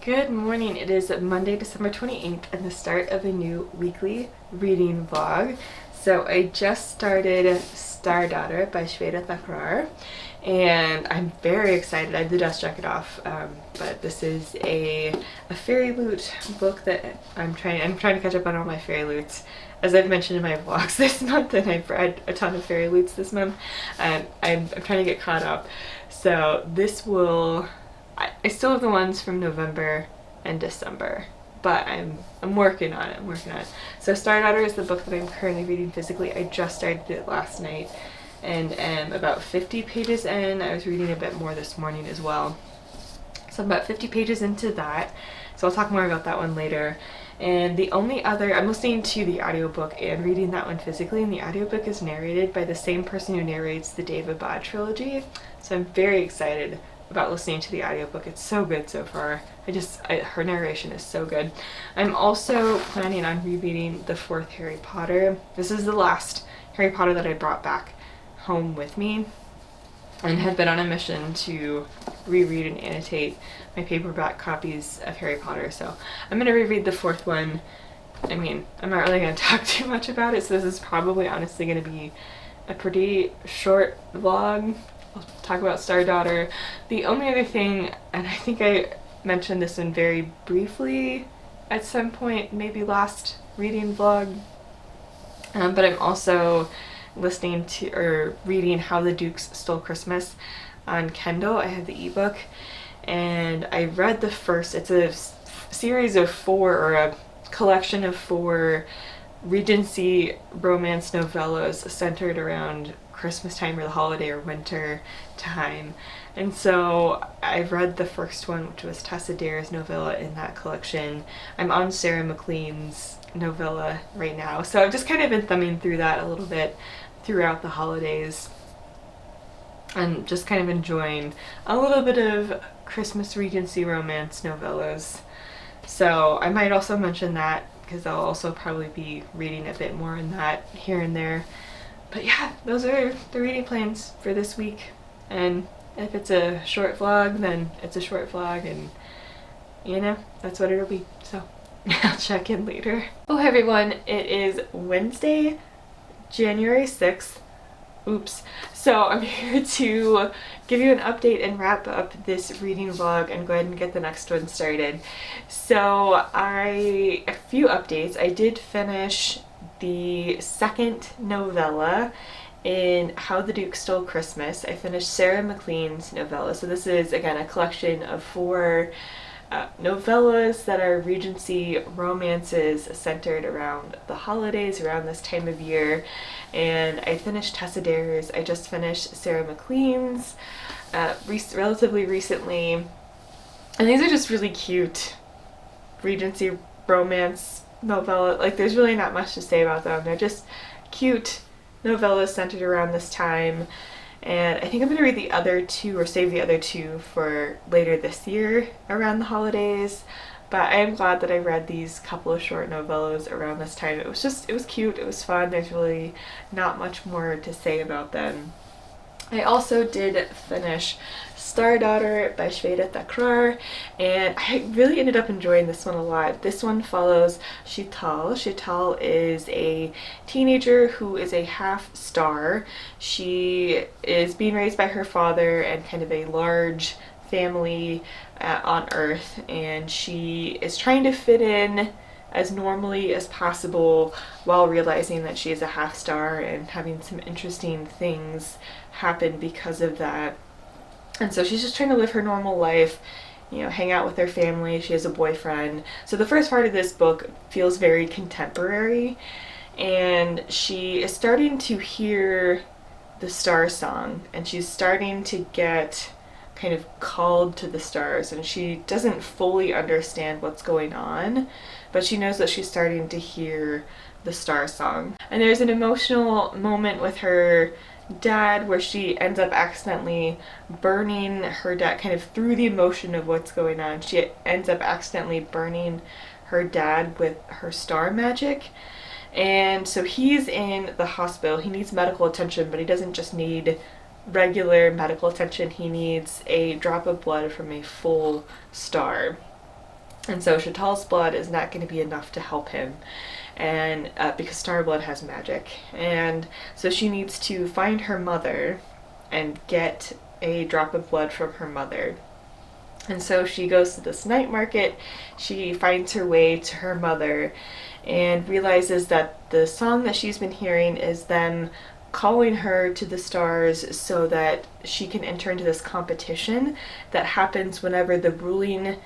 Good morning. It is Monday, December 28th, and the start of a new weekly reading vlog. So I just started Stalah by Shweta Thakrar, and I'm very excited. I did just check it off, but this is a fairy loot book that I'm trying to catch up on all my fairy loots. As I've mentioned in my vlogs this month, and I've read a ton of fairy loots this month, and I'm trying to get caught up. So this will... I still have the ones from November and December, but I'm working on it. So Stalah is the book that I'm currently reading physically. I just started it last night and am about 50 pages in. I was reading a bit more this morning as well. So I'm about 50 pages into that. So I'll talk more about that one later. And the only other, I'm listening to the audiobook and reading that one physically, and the audiobook is narrated by the same person who narrates the David Bad trilogy. So I'm very excited about listening to the audiobook. It's so good so far. Her narration is so good. I'm also planning on rereading the fourth Harry Potter. This is the last Harry Potter that I brought back home with me, and have been on a mission to reread and annotate my paperback copies of Harry Potter. So I'm going to reread the fourth one. I mean, I'm not really going to talk too much about it, so this is probably honestly going to be a pretty short vlog. I'll talk about Stalah. The only other thing, and I think I mentioned this one very briefly at some point, maybe last reading vlog, but I'm also listening to or reading How the Dukes Stole Christmas on Kindle. I have the ebook, and I read the first. It's a series of four, or a collection of four Regency romance novellas centered around Christmas time or the holiday or winter time. And so I've read the first one, which was Tessa Dare's novella in that collection. I'm on Sarah MacLean's novella right now, so I've just kind of been thumbing through that a little bit throughout the holidays and just kind of enjoying a little bit of Christmas Regency romance novellas. So I might also mention that, because I'll also probably be reading a bit more in that here and there. But yeah, those are the reading plans for this week. And if it's a short vlog, then it's a short vlog, and you know, that's what it'll be. So I'll check in later. Oh, hey everyone, it is Wednesday, January 6th. Oops. So I'm here to give you an update and wrap up this reading vlog and go ahead and get the next one started. So a few updates. I did finish the second novella in How the Duke Stole Christmas. I finished Sarah MacLean's novella. So this is, again, a collection of four novellas that are Regency romances centered around the holidays, around this time of year. And I finished Tessa Dare's. I just finished Sarah MacLean's relatively recently. And these are just really cute Regency romance novella. Like, there's really not much to say about them. They're just cute novellas centered around this time. And I think I'm going to read the other two, or save the other two for later this year around the holidays. But I am glad that I read these couple of short novellas around this time. It was cute, it was fun. There's really not much more to say about them. I also did finish Stalah by Shweta Thakrar, and I really ended up enjoying this one a lot. This one follows Sheetal. Sheetal is a teenager who is a half-star. She is being raised by her father and kind of a large family on Earth, and she is trying to fit in as normally as possible while realizing that she is a half-star and having some interesting things happen because of that. And so she's just trying to live her normal life, you know, hang out with her family. She has a boyfriend. So the first part of this book feels very contemporary, and she is starting to hear the star song, and she's starting to get kind of called to the stars, and she doesn't fully understand what's going on, but she knows that she's starting to hear the star song. And there's an emotional moment with her dad where she ends up accidentally burning her dad, kind of through the emotion of what's going on. She ends up accidentally burning her dad with her star magic. And so he's in the hospital. He needs medical attention, but he doesn't just need regular medical attention. He needs a drop of blood from a full star. And so Chatal's blood is not going to be enough to help him, and because Star blood has magic. And so she needs to find her mother and get a drop of blood from her mother. And so she goes to this night market, she finds her way to her mother, and realizes that the song that she's been hearing is them calling her to the stars so that she can enter into this competition that happens whenever the ruling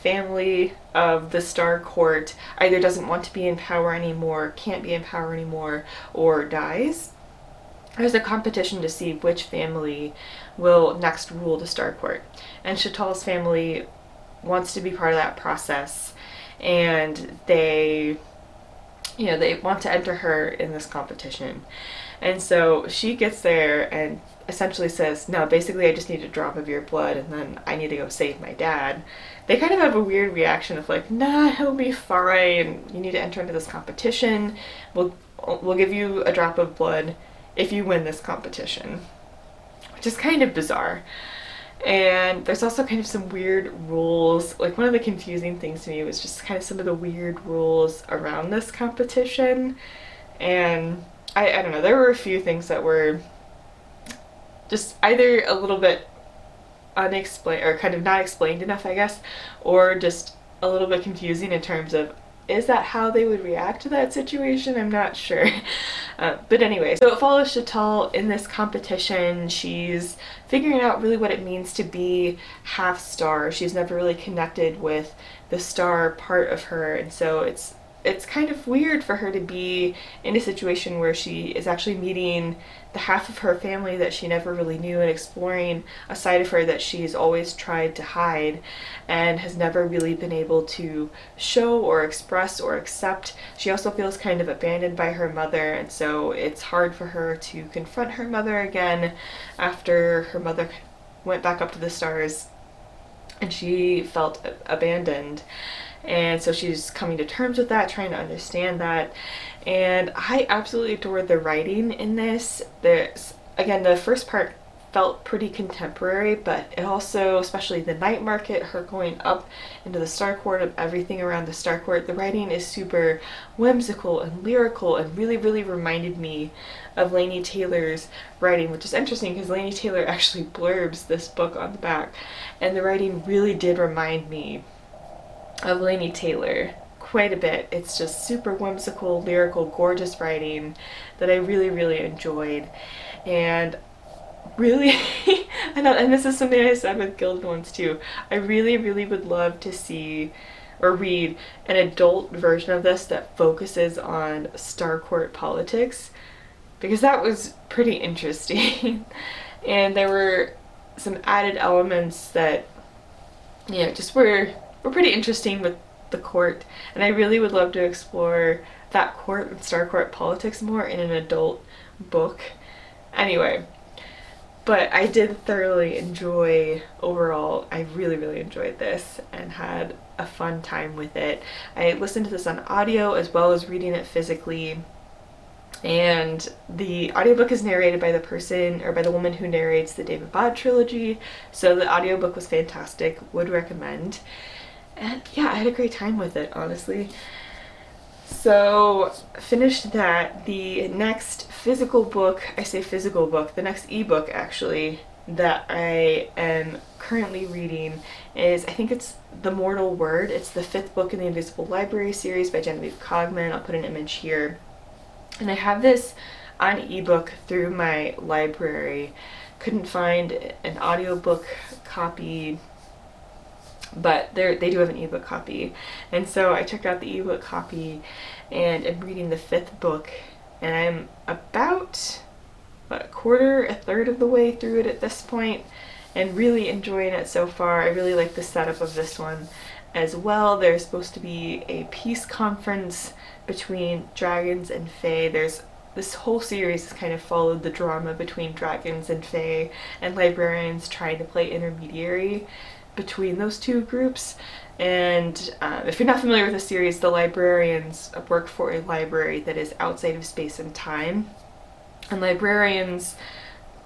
family of the Star Court either doesn't want to be in power anymore, can't be in power anymore, or dies. There's a competition to see which family will next rule the Star Court. And Chatal's family wants to be part of that process, and they want to enter her in this competition. And so she gets there and essentially says, no, basically I just need a drop of your blood and then I need to go save my dad. They kind of have a weird reaction of like, nah, he'll be fine. You need to enter into this competition. We'll give you a drop of blood if you win this competition, which is kind of bizarre. And there's also kind of some weird rules. Like, one of the confusing things to me was just kind of some of the weird rules around this competition. And I don't know, there were a few things that were just either a little bit unexplained or kind of not explained enough, I guess, or just a little bit confusing in terms of, is that how they would react to that situation? I'm not sure. But anyway, so it follows Chatal in this competition. She's figuring out really what it means to be half star. She's never really connected with the star part of her, and so it's kind of weird for her to be in a situation where she is actually meeting the half of her family that she never really knew and exploring a side of her that she's always tried to hide and has never really been able to show or express or accept. She also feels kind of abandoned by her mother, and so it's hard for her to confront her mother again after her mother went back up to the stars and she felt abandoned. And so she's coming to terms with that, trying to understand that. And I absolutely adored the writing in this. Again, the first part felt pretty contemporary, but it also, especially the night market, her going up into the Star Court, of everything around the Star Court, the writing is super whimsical and lyrical and really, really reminded me of Laini Taylor's writing, which is interesting because Laini Taylor actually blurbs this book on the back. And the writing really did remind me of Laini Taylor quite a bit. It's just super whimsical, lyrical, gorgeous writing that I really, really enjoyed. And really, and this is something I said with Guild once too, I really, really would love to see or read an adult version of this that focuses on Star Court politics, because that was pretty interesting. And there were some added elements that, just were pretty interesting with the court, and I really would love to explore that court and Star Court politics more in an adult book. Anyway, but I did thoroughly enjoy, overall, I really, really enjoyed this and had a fun time with it. I listened to this on audio as well as reading it physically, and the audiobook is narrated by the person, or by the woman who narrates the David Bode trilogy, so the audiobook was fantastic, would recommend. And yeah, I had a great time with it, honestly. So, finished that. The next physical book, I say physical book, the next ebook actually, that I am currently reading is, I think it's The Mortal Word. It's the 5th book in the Invisible Library series by Genevieve Cogman. I'll put an image here. And I have this on ebook through my library. Couldn't find an audiobook copy, but they do have an ebook copy. And so I checked out the ebook copy and I'm reading the 5th book, and I'm about a third of the way through it at this point, and really enjoying it so far. I really like the setup of this one as well. There's supposed to be a peace conference between dragons and fae. This whole series has kind of followed the drama between dragons and fae, and librarians trying to play intermediary between those two groups. And if you're not familiar with the series, the librarians work for a library that is outside of space and time, and librarians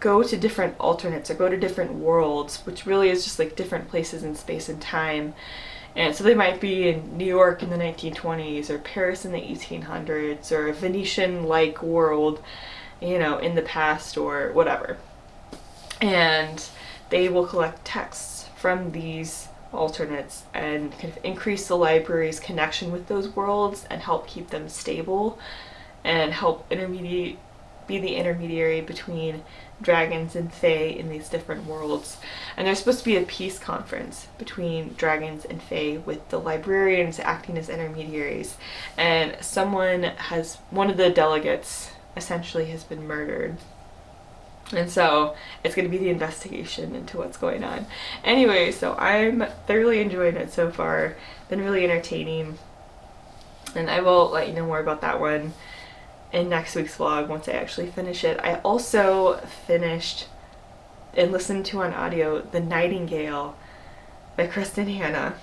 go to different alternates or go to different worlds, which really is just like different places in space and time, And so they might be in New York in the 1920s, or Paris in the 1800s, or a Venetian-like world, you know, in the past, or whatever. And they will collect texts from these alternates and kind of increase the library's connection with those worlds and help keep them stable and help be the intermediary between dragons and fae in these different worlds. And there's supposed to be a peace conference between dragons and fae with the librarians acting as intermediaries. And one of the delegates essentially has been murdered. And so it's going to be the investigation into what's going on. Anyway, so I'm thoroughly enjoying it so far. Been really entertaining. And I will let you know more about that one in next week's vlog once I actually finish it. I also finished and listened to on audio The Nightingale by Kristen Hanna.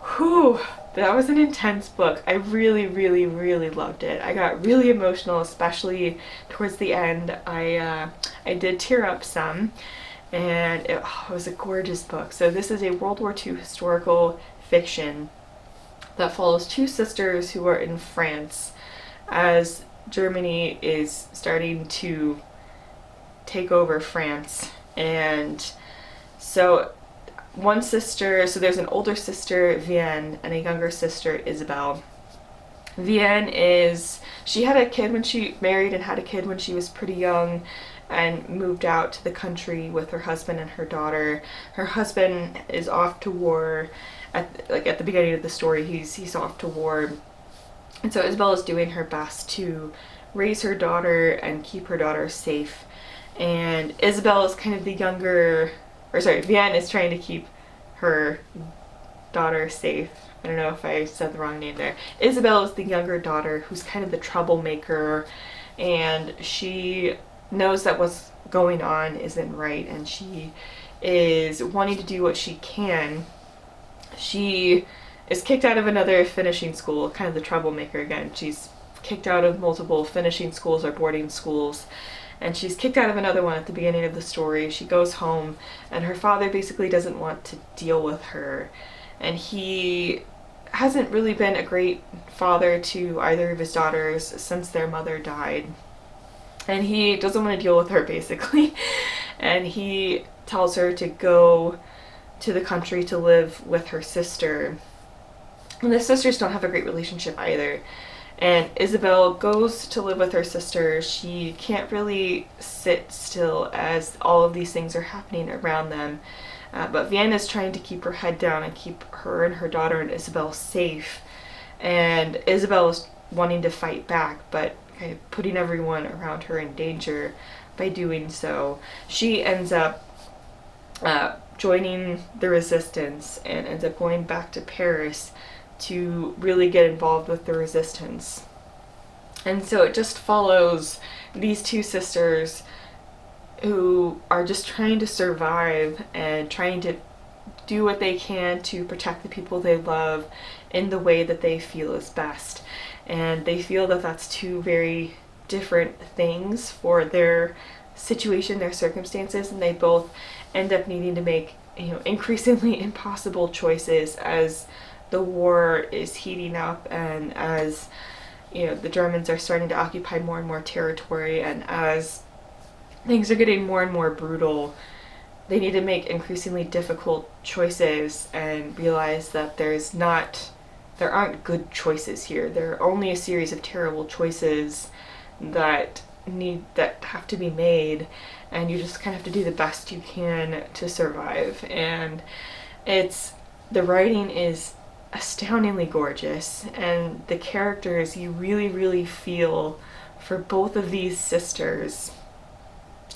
Whew, that was an intense book. I really, really, really loved it. I got really emotional, especially towards the end. I did tear up some, and it was a gorgeous book. So this is a World War II historical fiction that follows two sisters who are in France as Germany is starting to take over France. And so one sister, so there's an older sister, Vienne, and a younger sister, Isabel. Vienne she had a kid when she married and had a kid when she was pretty young and moved out to the country with her husband and her daughter. Her husband is off to war. At the beginning of the story, he's off to war. And so Isabel is doing her best to raise her daughter and keep her daughter safe. And Isabel is kind of the younger, Vienne is trying to keep her daughter safe. I don't know if I said the wrong name there. Isabel is the younger daughter who's kind of the troublemaker, and she knows that what's going on isn't right, and she is wanting to do what she can. She is kicked out of another finishing school, kind of the troublemaker again. She's kicked out of multiple finishing schools or boarding schools, and she's kicked out of another one at the beginning of the story. She goes home, and her father basically doesn't want to deal with her, and he hasn't really been a great father to either of his daughters since their mother died. And he doesn't want to deal with her, basically. And he tells her to go to the country to live with her sister. And the sisters don't have a great relationship either. And Isabel goes to live with her sister. She can't really sit still as all of these things are happening around them. But Vienne is trying to keep her head down and keep her and her daughter and Isabel safe. And Isabel is wanting to fight back, but kind of putting everyone around her in danger by doing so. She ends up joining the resistance and ends up going back to Paris to really get involved with the resistance. And so it just follows these two sisters who are just trying to survive and trying to do what they can to protect the people they love in the way that they feel is best. And they feel that that's two very different things for their situation, their circumstances, and they both end up needing to make, increasingly impossible choices as the war is heating up and as, the Germans are starting to occupy more and more territory, and as things are getting more and more brutal. They need to make increasingly difficult choices and realize that there aren't good choices here. There are only a series of terrible choices that have to be made, and you just kind of have to do the best you can to survive. And the writing is astoundingly gorgeous, and the characters, you really, really feel for both of these sisters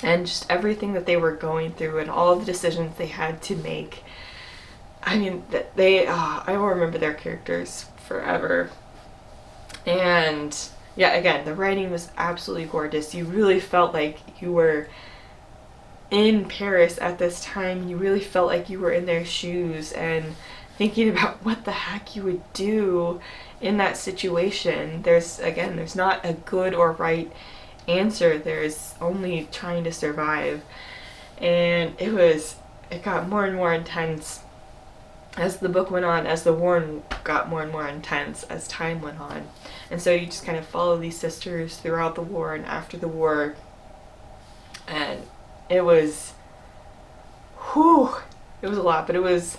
and just everything that they were going through and all of the decisions they had to make. I mean, I will remember their characters forever. And yeah, again, the writing was absolutely gorgeous. You really felt like you were in Paris at this time. You really felt like you were in their shoes and thinking about what the heck you would do in that situation. There's not a good or right answer. There's only trying to survive. And it got more and more intense as the book went on, as the war got more and more intense as time went on. And so you just kind of follow these sisters throughout the war and after the war. And it was, whew, it was a lot, but it was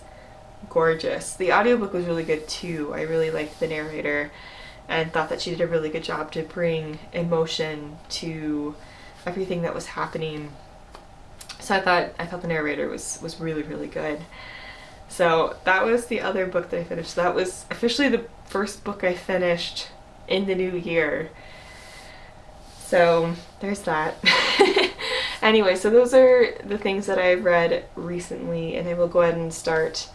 gorgeous. The audiobook was really good too. I really liked the narrator and thought that she did a really good job to bring emotion to everything that was happening. So I thought the narrator was really, really good. So that was the other book that I finished. That was officially the first book I finished in the new year. So there's that. Anyway, so those are the things that I've read recently, and I will go ahead and start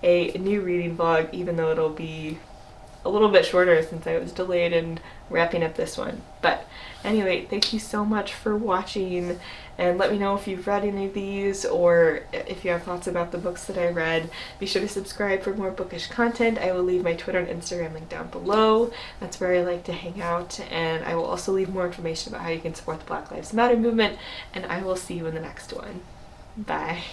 a new reading vlog, even though it'll be a little bit shorter since I was delayed in wrapping up this one. But anyway, thank you so much for watching, and let me know if you've read any of these or if you have thoughts about the books that I read. Be sure to subscribe for more bookish content. I will leave my Twitter and Instagram link down below. That's where I like to hang out, and I will also leave more information about how you can support the Black Lives Matter movement, and I will see you in the next one. Bye.